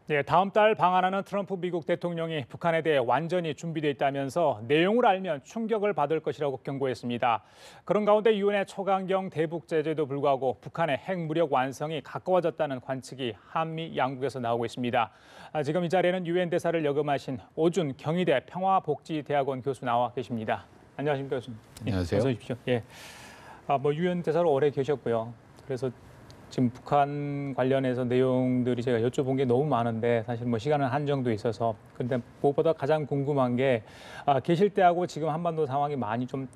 네, 다음 달 방한하는 트럼프 미국 대통령이 북한에 대해 완전히 준비돼 있다면서 내용을 알면 충격을 받을 것이라고 경고했습니다. 그런 가운데 유엔의 초강경 대북 제재도 불구하고 북한의 핵무력 완성이 가까워졌다는 관측이 한미 양국에서 나오고 있습니다. 지금 이 자리에는 유엔 대사를 역임하신 오준 경희대 평화복지대학원 교수 나와 계십니다. 안녕하십니까, 교수님. 안녕하세요. 어서 오십시오. 예. 유엔 대사로 오래 계셨고요. 그래서 지금 북한 관련해서 내용들이 제가 여쭤본 게 너무 많은데 사실 시간은 한정도 있어서 근데 무엇보다 가장 궁금한 게 계실 때하고 지금 한반도 상황이 많이 좀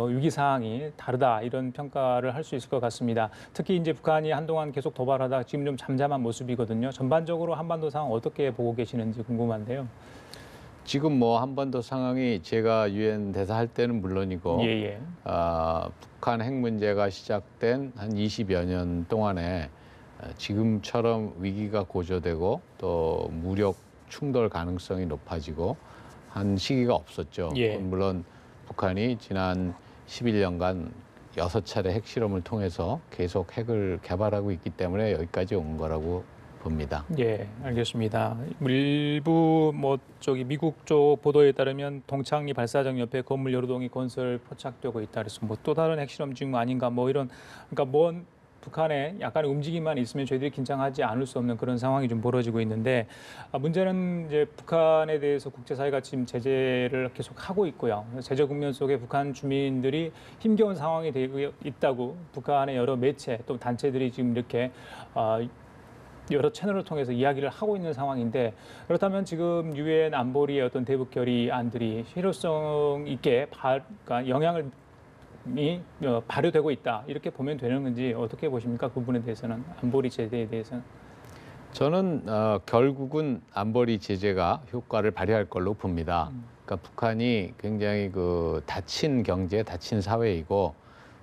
위기 상황이 다르다 이런 평가를 할 수 있을 것 같습니다. 특히 이제 북한이 한동안 계속 도발하다 지금 좀 잠잠한 모습이거든요. 전반적으로 한반도 상황 어떻게 보고 계시는지 궁금한데요. 지금 한반도 상황이 제가 유엔 대사 할 때는 물론이고 예. 북한 핵 문제가 시작된 한 20여 년 동안에 지금처럼 위기가 고조되고 또 무력 충돌 가능성이 높아지고 한 시기가 없었죠. 예. 물론 북한이 지난 11년간 6차례 핵실험을 통해서 계속 핵을 개발하고 있기 때문에 여기까지 온 거라고 봅니다. 예, 알겠습니다. 일부 미국 쪽 보도에 따르면 동창리 발사장 옆에 건물 여러 동이 건설 포착되고 있다 그래서 또 다른 핵실험 중 아닌가 이런 그러니까 북한에 약간의 움직임만 있으면 저희들이 긴장하지 않을 수 없는 그런 상황이 좀 벌어지고 있는데 문제는 이제 북한에 대해서 국제사회가 지금 제재를 계속 하고 있고요. 제재 국면 속에 북한 주민들이 힘겨운 상황이 되고 있다고 북한의 여러 매체 또 단체들이 지금 이렇게 여러 채널을 통해서 이야기를 하고 있는 상황인데 그렇다면 지금 유엔 안보리의 어떤 대북 결의안들이 실효성 있게 그러니까 영향을 발효되고 있다 이렇게 보면 되는 건지 어떻게 보십니까? 그 부분에 대해서는 안보리 제재에 대해서는 저는 결국은 안보리 제재가 효과를 발휘할 걸로 봅니다. 그러니까 북한이 굉장히 닫힌 경제, 닫힌 사회이고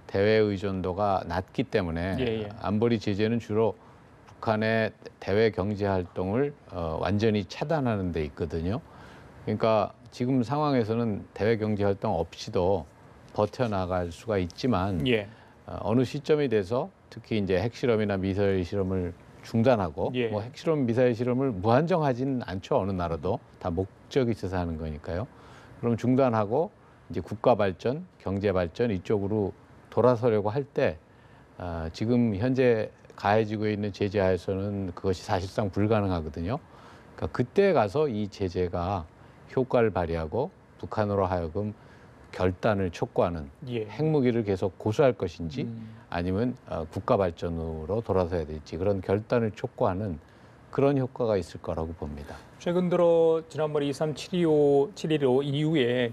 대외 의존도가 낮기 때문에 안보리 제재는 주로 북한의 대외 경제 활동을 완전히 차단하는 데 있거든요. 그러니까 지금 상황에서는 대외 경제 활동 없이도 버텨나갈 수가 있지만 어느 시점이 돼서 특히 이제 핵실험이나 미사일 실험을 중단하고 핵실험, 미사일 실험을 무한정하진 않죠. 어느 나라도 다 목적이 있어서 하는 거니까요. 그럼 중단하고 이제 국가 발전, 경제 발전 이쪽으로 돌아서려고 할 때 지금 현재 가해지고 있는 제재 하에서는 그것이 사실상 불가능하거든요. 그러니까 그때 가서 이 제재가 효과를 발휘하고 북한으로 하여금 결단을 촉구하는 핵무기를 계속 고수할 것인지 아니면 국가 발전으로 돌아서야 될지 그런 결단을 촉구하는 그런 효과가 있을 거라고 봅니다. 최근 들어 지난번에 23715 이후에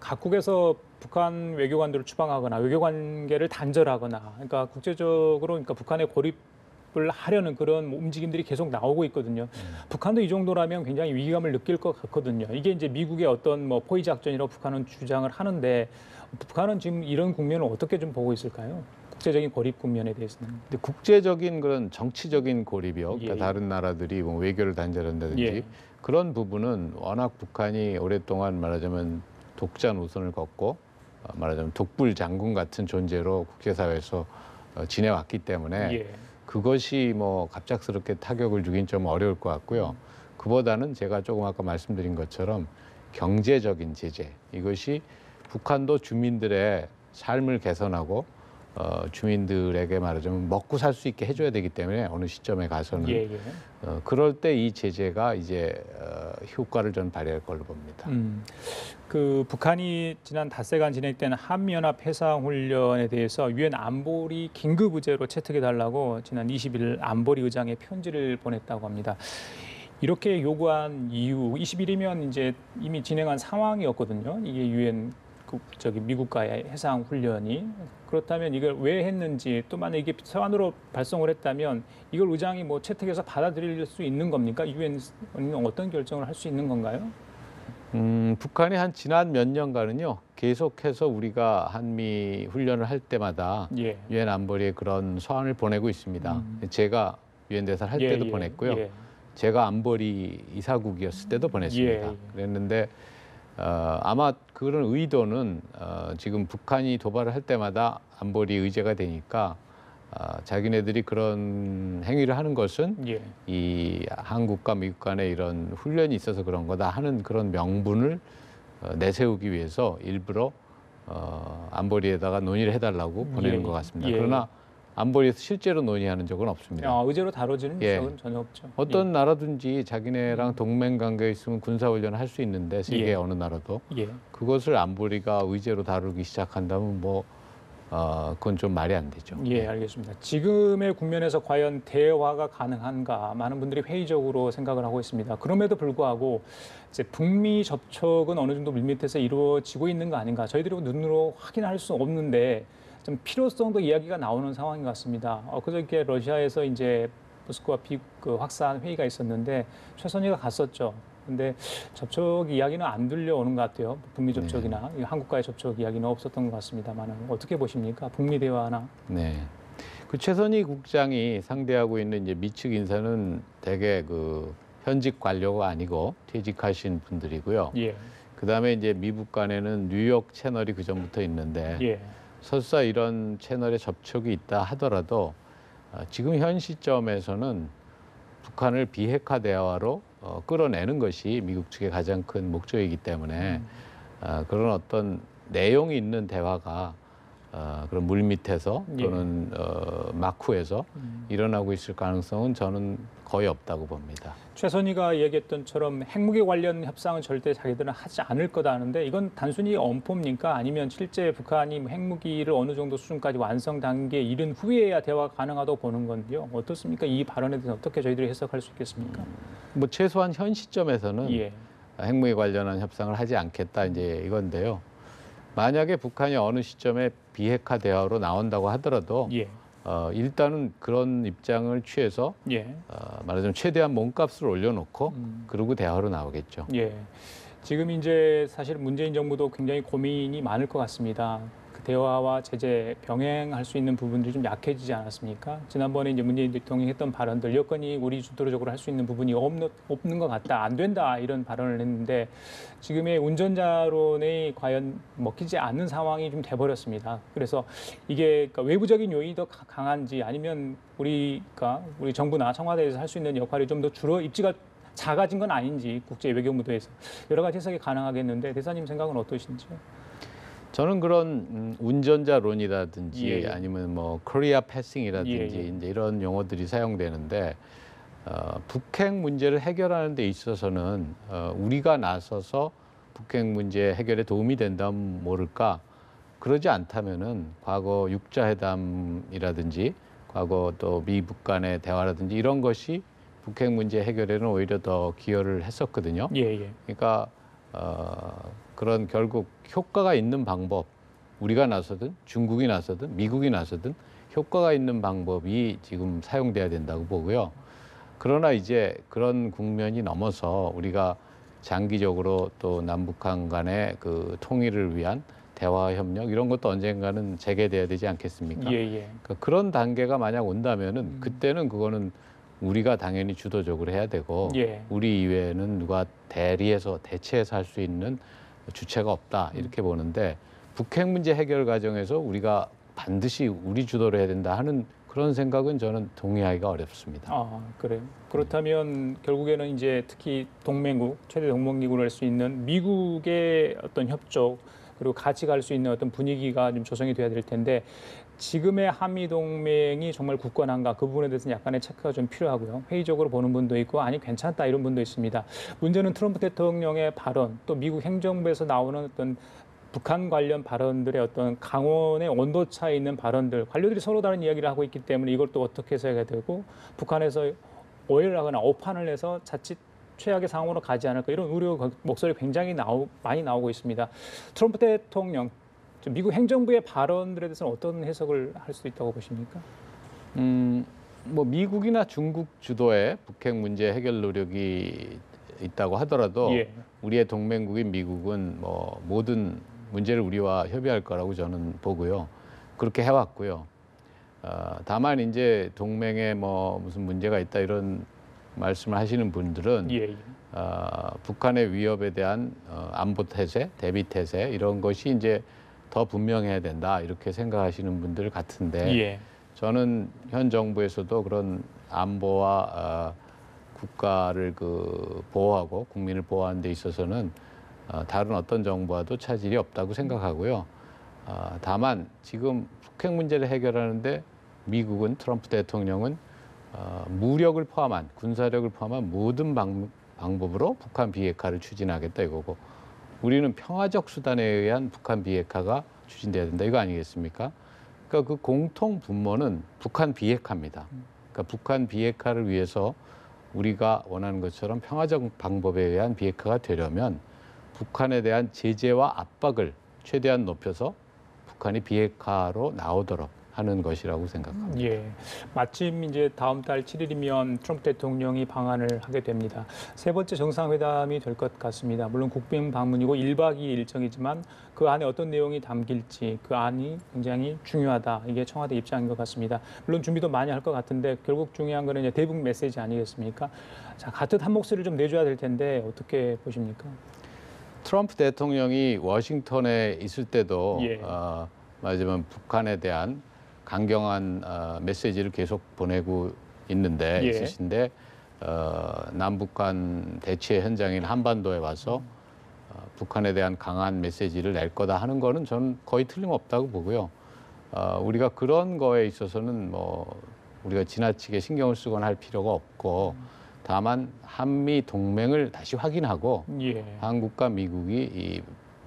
각국에서 북한 외교관들을 추방하거나 외교 관계를 단절하거나 그러니까 국제적으로 북한에 고립을 하려는 그런 움직임들이 계속 나오고 있거든요. 북한도 이 정도라면 굉장히 위기감을 느낄 것 같거든요. 이게 이제 미국의 어떤 포위 작전이라고 북한은 주장을 하는데 북한은 지금 이런 국면을 어떻게 좀 보고 있을까요? 국제적인 고립 국면에 대해서는. 근데 국제적인 그런 정치적인 고립이요. 그러니까 다른 나라들이 외교를 단절한다든지 그런 부분은 워낙 북한이 오랫동안 말하자면 독자 노선을 걷고 말하자면 독불 장군 같은 존재로 국제사회에서 지내왔기 때문에 그것이 갑작스럽게 타격을 주긴 좀 어려울 것 같고요. 그보다는 제가 조금 아까 말씀드린 것처럼 경제적인 제재 이것이 북한도 주민들의 삶을 개선하고 주민들에게 말하자면 먹고 살 수 있게 해줘야 되기 때문에 어느 시점에 가서는 그럴 때 이 제재가 이제 효과를 좀 발휘할 걸로 봅니다. 북한이 지난 닷새간 진행된 한미연합 해상훈련에 대해서 유엔 안보리 긴급 의제로 채택해달라고 지난 20일 안보리 의장에 편지를 보냈다고 합니다. 이렇게 요구한 이유 20일이면 이제 이미 진행한 상황이었거든요. 이게 유엔 미국과의 해상 훈련이 그렇다면 이걸 왜 했는지 또 만약 이게 서한으로 발송을 했다면 이걸 의장이 채택해서 받아들일 수 있는 겁니까? 유엔은 어떤 결정을 할 수 있는 건가요? 북한이 한 지난 몇 년간은요 계속해서 우리가 한미 훈련을 할 때마다 유엔 안보리에 그런 서한을 보내고 있습니다. 제가 유엔 대사를 할 때도 보냈고요. 제가 안보리 이사국이었을 때도 보냈습니다. 그랬는데 아마 그런 의도는 지금 북한이 도발을 할 때마다 안보리 의제가 되니까 자기네들이 그런 행위를 하는 것은 예. 이 한국과 미국 간에 이런 훈련이 있어서 그런 거다 하는 그런 명분을 내세우기 위해서 일부러 안보리에다가 논의를 해달라고 보내는 것 같습니다. 예. 그러나 안보리에서 실제로 논의하는 적은 없습니다. 의제로 다뤄지는 예. 적은 전혀 없죠. 어떤 나라든지 자기네랑 동맹 관계에 있으면 군사훈련을 할 수 있는데 세계 예. 어느 나라도 예. 그것을 안보리가 의제로 다루기 시작한다면 뭐 그건 좀 말이 안 되죠. 예, 알겠습니다. 지금의 국면에서 과연 대화가 가능한가 많은 분들이 회의적으로 생각을 하고 있습니다. 그럼에도 불구하고 이제 북미 접촉은 어느 정도 밀밑에서 이루어지고 있는 거 아닌가? 저희들이 눈으로 확인할 수 없는데 좀 필요성도 이야기가 나오는 상황인 것 같습니다. 그저께 러시아에서 이제 모스크바 그 확산 회의가 있었는데 최선희가 갔었죠. 근데 접촉 이야기는 안 들려오는 것 같아요. 북미 접촉이나 한국과의 접촉 이야기는 없었던 것 같습니다만 어떻게 보십니까? 북미 대화나. 네. 그 최선희 국장이 상대하고 있는 이제 미측 인사는 대개 그 현직 관료가 아니고 퇴직하신 분들이고요. 예. 그다음에 이제 미국 간에는 뉴욕 채널이 그 전부터 있는데 예. 설사 이런 채널에 접촉이 있다 하더라도 지금 현 시점에서는 북한을 비핵화 대화로 끌어내는 것이 미국 측의 가장 큰 목적이기 때문에 그런 어떤 내용이 있는 대화가 그런 물밑에서 또는 마쿠에서 일어나고 있을 가능성은 저는 거의 없다고 봅니다. 최선희가 얘기했던처럼 핵무기 관련 협상은 절대 자기들은 하지 않을 거다 하는데 이건 단순히 엄포입니까? 아니면 실제 북한이 핵무기를 어느 정도 수준까지 완성 단계에 이른 후에야 대화가 가능하다고 보는 건데요. 어떻습니까? 이 발언에 대해서 어떻게 저희들이 해석할 수 있겠습니까? 뭐 최소한 현 시점에서는 예. 핵무기 관련한 협상을 하지 않겠다 이제 이건데요. 만약에 북한이 어느 시점에 비핵화 대화로 나온다고 하더라도 예. 일단은 그런 입장을 취해서 예. 말하자면 최대한 몸값을 올려놓고 그러고 대화로 나오겠죠. 예. 지금 이제 사실 문재인 정부도 굉장히 고민이 많을 것 같습니다. 그 대화와 제재 병행할 수 있는 부분들이 좀 약해지지 않았습니까? 지난번에 이제 문재인 대통령이 했던 발언들 여건이 우리 주도적으로 할 수 있는 부분이 없는 것 같다, 안 된다 이런 발언을 했는데 지금의 운전자론이 과연 먹히지 않는 상황이 좀 돼버렸습니다. 그래서 이게 그러니까 외부적인 요인이 더 강한지 아니면 우리 정부나 청와대에서 할 수 있는 역할이 좀 더 줄어 입지가 작아진 건 아닌지 국제 외교 무대에서 여러 가지 해석이 가능하겠는데 대사님 생각은 어떠신지요? 저는 그런 운전자론이라든지 예. 아니면 뭐 코리아 패싱이라든지 예. 이제 이런 용어들이 사용되는데 북핵 문제를 해결하는 데 있어서는 우리가 나서서 북핵 문제 해결에 도움이 된다면 모를까 그러지 않다면은 과거 육자회담이라든지 과거 또 미북 간의 대화라든지 이런 것이 북핵 문제 해결에는 오히려 더 기여를 했었거든요. 예. 그러니까 그런 결국 효과가 있는 방법, 우리가 나서든 중국이 나서든 미국이 나서든 효과가 있는 방법이 지금 사용돼야 된다고 보고요. 그러나 이제 그런 국면이 넘어서 우리가 장기적으로 또 남북한 간의 그 통일을 위한 대화 협력 이런 것도 언젠가는 재개돼야 되지 않겠습니까? 예. 그러니까 그런 단계가 만약 온다면은 그때는 그거는 우리가 당연히 주도적으로 해야 되고 예. 우리 이외에는 누가 대체해서 할 수 있는 주체가 없다 이렇게 보는데 북핵 문제 해결 과정에서 우리가 반드시 우리 주도를 해야 된다 하는 그런 생각은 저는 동의하기가 어렵습니다. 그래요. 그렇다면 결국에는 이제 특히 동맹국, 최대 동맹국을 할 수 있는 미국의 어떤 협조 그리고 같이 갈 수 있는 어떤 분위기가 좀 조성이 돼야 될 텐데 지금의 한미 동맹이 정말 굳건한가 그 부분에 대해서는 약간의 체크가 좀 필요하고요. 회의적으로 보는 분도 있고 아니 괜찮다 이런 분도 있습니다. 문제는 트럼프 대통령의 발언 또 미국 행정부에서 나오는 어떤 북한 관련 발언들의 어떤 강원의 온도차에 있는 발언들 관료들이 서로 다른 이야기를 하고 있기 때문에 이걸 또 어떻게 해석해야 되고 북한에서 오해를 하거나 오판을 해서 자칫 최악의 상황으로 가지 않을까 이런 우려 목소리 굉장히 많이 나오고 있습니다. 트럼프 대통령 미국 행정부의 발언들에 대해서는 어떤 해석을 할 수 있다고 보십니까? 뭐 미국이나 중국 주도의 북핵 문제 해결 노력이 있다고 하더라도 예. 우리의 동맹국인 미국은 뭐 모든 문제를 우리와 협의할 거라고 저는 보고요. 그렇게 해왔고요. 다만 이제 동맹에 뭐 무슨 문제가 있다 이런 말씀을 하시는 분들은 북한의 위협에 대한 안보 태세, 대비 태세 이런 것이 이제 더 분명해야 된다 이렇게 생각하시는 분들 같은데 저는 현 정부에서도 그런 안보와 국가를 보호하고 국민을 보호하는 데 있어서는 다른 어떤 정부와도 차질이 없다고 생각하고요. 다만 지금 북핵 문제를 해결하는데 미국은 트럼프 대통령은 무력을 포함한 군사력을 포함한 모든 방법으로 북한 비핵화를 추진하겠다 이거고 우리는 평화적 수단에 의한 북한 비핵화가 추진돼야 된다 이거 아니겠습니까? 그러니까 그 공통 분모는 북한 비핵화입니다. 그러니까 북한 비핵화를 위해서 우리가 원하는 것처럼 평화적 방법에 의한 비핵화가 되려면 북한에 대한 제재와 압박을 최대한 높여서 북한이 비핵화로 나오도록 하는 것이라고 생각합니다. 예, 마침 이제 다음 달 7일이면 트럼프 대통령이 방한을 하게 됩니다. 세 번째 정상회담이 될 것 같습니다. 물론 국빈 방문이고 1박 2일 일정이지만 그 안에 어떤 내용이 담길지 그 안이 굉장히 중요하다. 이게 청와대 입장인 것 같습니다. 물론 준비도 많이 할 것 같은데 결국 중요한 거는 이제 대북 메시지 아니겠습니까? 자, 같은 한 목소리를 좀 내줘야 될 텐데 어떻게 보십니까? 트럼프 대통령이 워싱턴에 있을 때도 예. 말하자면 북한에 대한 강경한 메시지를 계속 보내고 있는데 예. 있으신데 남북 간 대치 현장인 한반도에 와서 북한에 대한 강한 메시지를 낼 거다 하는 거는 저는 거의 틀림없다고 보고요. 우리가 그런 거에 있어서는 뭐 우리가 지나치게 신경을 쓰거나 할 필요가 없고 다만 한미 동맹을 다시 확인하고 예. 한국과 미국이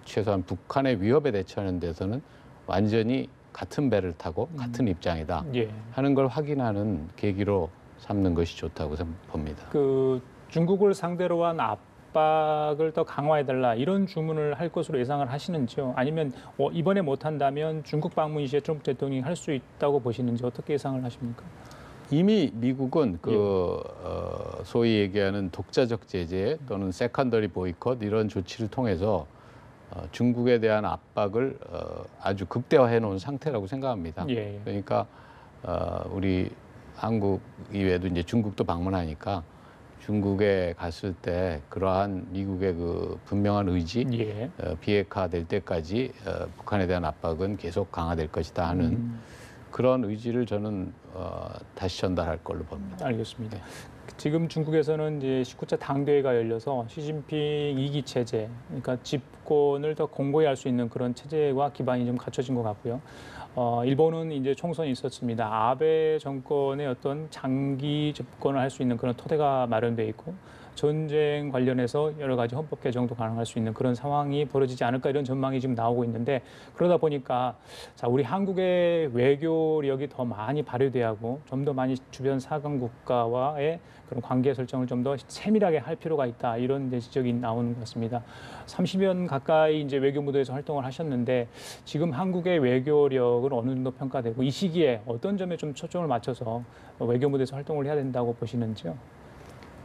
최소한 북한의 위협에 대처하는 데서는 완전히 같은 배를 타고 같은 입장이다 예. 하는 걸 확인하는 계기로 삼는 것이 좋다고 봅니다. 그 중국을 상대로 한 압박을 더 강화해달라 이런 주문을 할 것으로 예상을 하시는지요? 아니면 이번에 못한다면 중국 방문 시에 트럼프 대통령이 할 수 있다고 보시는지 어떻게 예상을 하십니까? 이미 미국은 소위 얘기하는 독자적 제재 또는 세컨더리 보이콧 이런 조치를 통해서 중국에 대한 압박을 아주 극대화해 놓은 상태라고 생각합니다. 예. 그러니까 우리 한국 이외에도 이제 중국도 방문하니까 중국에 갔을 때 그러한 미국의 그 분명한 의지, 예. 비핵화 될 때까지 북한에 대한 압박은 계속 강화될 것이다 하는 그런 의지를 저는 다시 전달할 걸로 봅니다. 알겠습니다. 지금 중국에서는 이제 19차 당대회가 열려서 시진핑 2기 체제, 그러니까 집권을 더 공고히 할 수 있는 그런 체제와 기반이 좀 갖춰진 것 같고요. 일본은 이제 총선이 있었습니다. 아베 정권의 어떤 장기 집권을 할 수 있는 그런 토대가 마련돼 있고 전쟁 관련해서 여러 가지 헌법 개정도 가능할 수 있는 그런 상황이 벌어지지 않을까 이런 전망이 지금 나오고 있는데 그러다 보니까 자, 우리 한국의 외교력이 더 많이 발휘돼야 하고 좀 더 많이 주변 사강 국가와의 그런 관계 설정을 좀 더 세밀하게 할 필요가 있다 이런 이제 지적이 나오는 것 같습니다. 30년 가까이 이제 외교 무대에서 활동을 하셨는데 지금 한국의 외교력은 어느 정도 평가되고 이 시기에 어떤 점에 좀 초점을 맞춰서 외교 무대에서 활동을 해야 된다고 보시는지요?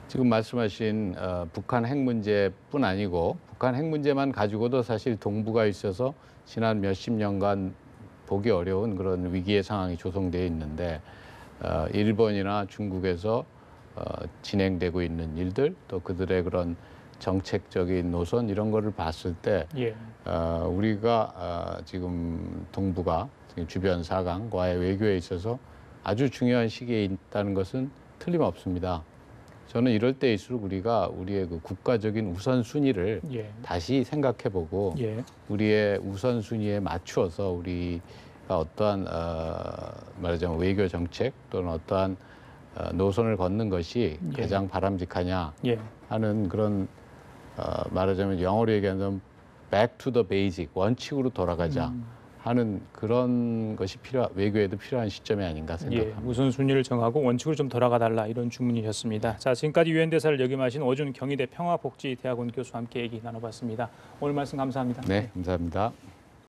지금 말씀하신 북한 핵 문제뿐 아니고 북한 핵 문제만 가지고도 사실 동북아에 있어서 지난 몇십 년간 보기 어려운 그런 위기의 상황이 조성되어 있는데 일본이나 중국에서 진행되고 있는 일들 또 그들의 그런 정책적인 노선 이런 거를 봤을 때 예. 우리가 지금 동북아 주변 사강과의 외교에 있어서 아주 중요한 시기에 있다는 것은 틀림없습니다. 저는 이럴 때일수록 우리가 우리의 그 국가적인 우선순위를 예. 다시 생각해보고 예. 우리의 우선순위에 맞추어서 우리가 어떠한 말하자면 외교 정책 또는 어떠한 노선을 걷는 것이 예. 가장 바람직하냐 예. 하는 그런 말하자면 영어로 얘기하면 back to the basic 원칙으로 돌아가자 하는 그런 것이 외교에도 필요한 시점이 아닌가 생각합니다. 예, 우선순위를 정하고 원칙으로 좀 돌아가 달라 이런 주문이셨습니다. 자, 지금까지 유엔 대사를 역임하신 어준 경희대 평화복지대학원 교수와 함께 얘기 나눠봤습니다. 오늘 말씀 감사합니다. 네, 감사합니다.